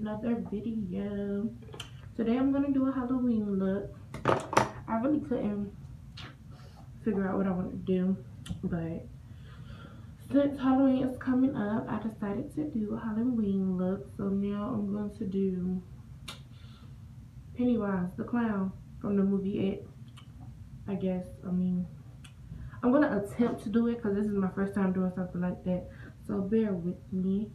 another video. Today I'm gonna do a Halloween look. I really couldn't figure out what I want to do, but since Halloween is coming up, I decided to do a Halloween look. So now I'm going to do Pennywise the clown from the movie It, I guess. I'm gonna attempt to do it because this is my first time doing something like that, so bear with me.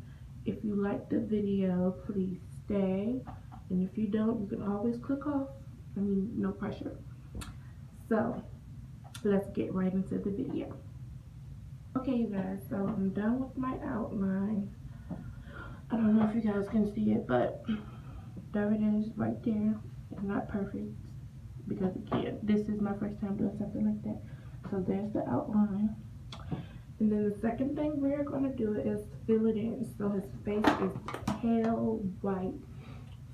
If you like the video, please stay, and if you don't, you can always click off. No pressure. So let's get right into the video. Okay, you guys, so I'm done with my outline. I don't know if you guys can see it, but there it is right there. It's not perfect because again, this is my first time doing something like that. So there's the outline. And then the second thing we're going to do is fill it in. So his face is pale white.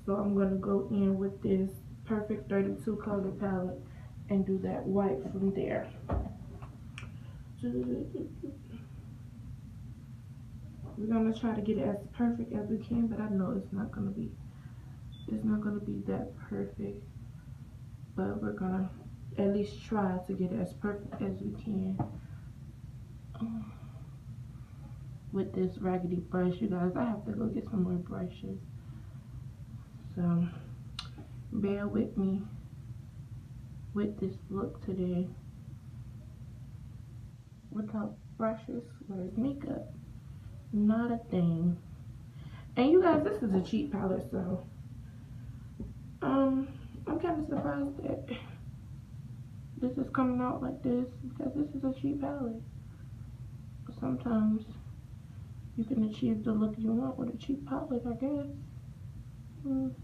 So I'm going to go in with this Perfect 32 color palette and do that white from there. We're going to try to get it as perfect as we can, but I know it's not going to be that perfect. But we're going to at least try to get it as perfect as we can with this raggedy brush. You guys, I have to go get some more brushes, so bear with me with this look today. Without brushes, where's makeup? Not a thing. And you guys, this is a cheap palette, so I'm kind of surprised that this is coming out like this, because this is a cheap palette. Sometimes you can achieve the look you want with a cheap palette, I guess. And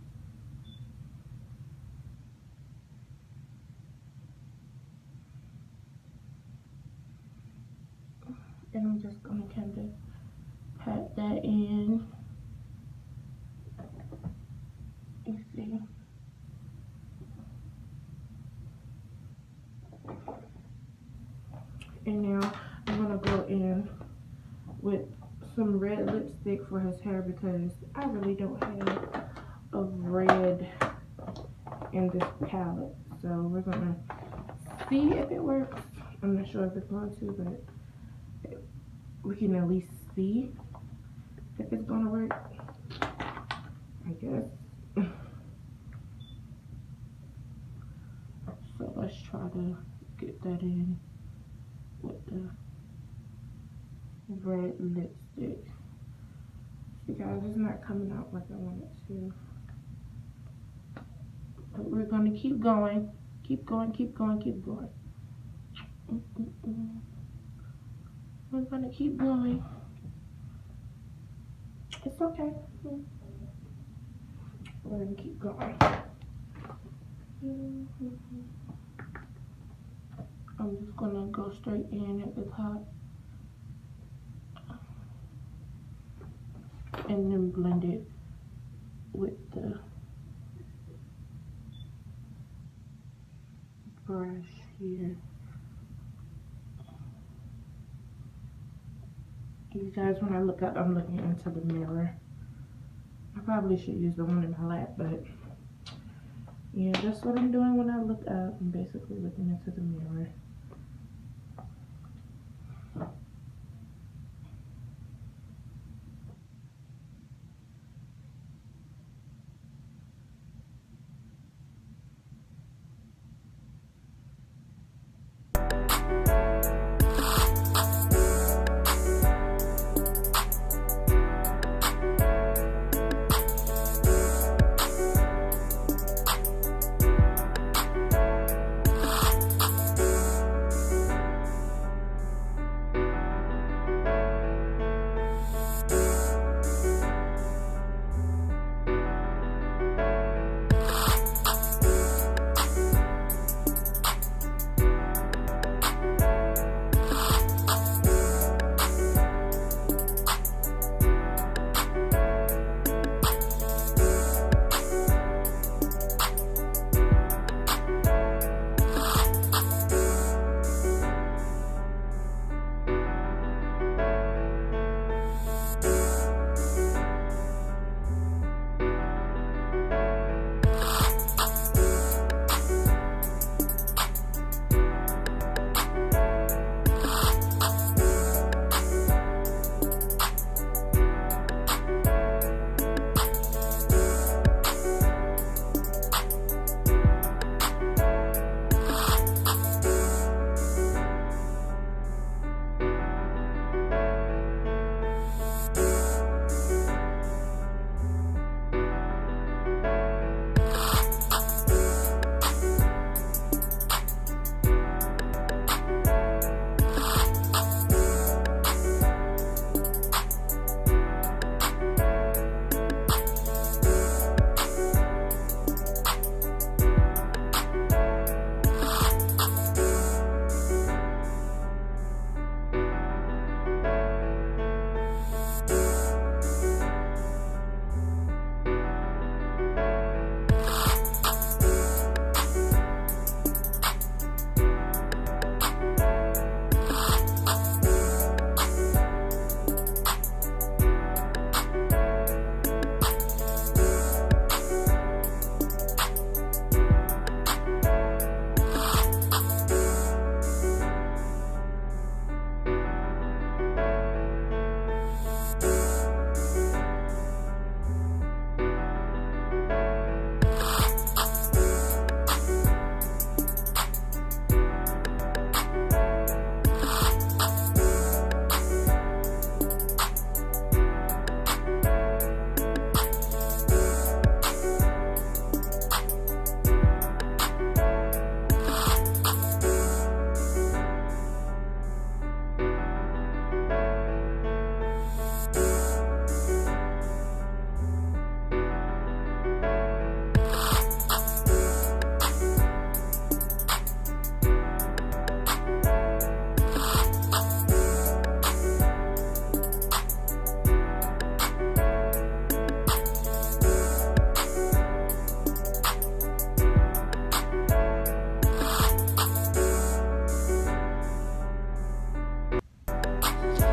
I'm just gonna kind of pat that in. You see. And now I'm gonna go in with some red lipstick for his hair because I really don't have a red in this palette. So we're gonna see if it works. I'm not sure if it's going to, but we can at least see if it's gonna work, I guess. So let's try to get that in with the red lipstick. You guys, it's not coming out like I want it to. But we're gonna keep going. Keep going, keep going, keep going. We're gonna keep going. It's okay. We're gonna keep going. I'm just gonna go straight in at the top and then blend it with the brush here. You guys, when I look up, I'm looking into the mirror. I probably should use the one in my lap, but yeah, that's what I'm doing when I look up. I'm basically looking into the mirror.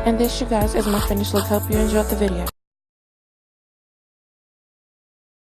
And this, you guys, is my finished look. Hope you enjoyed the video.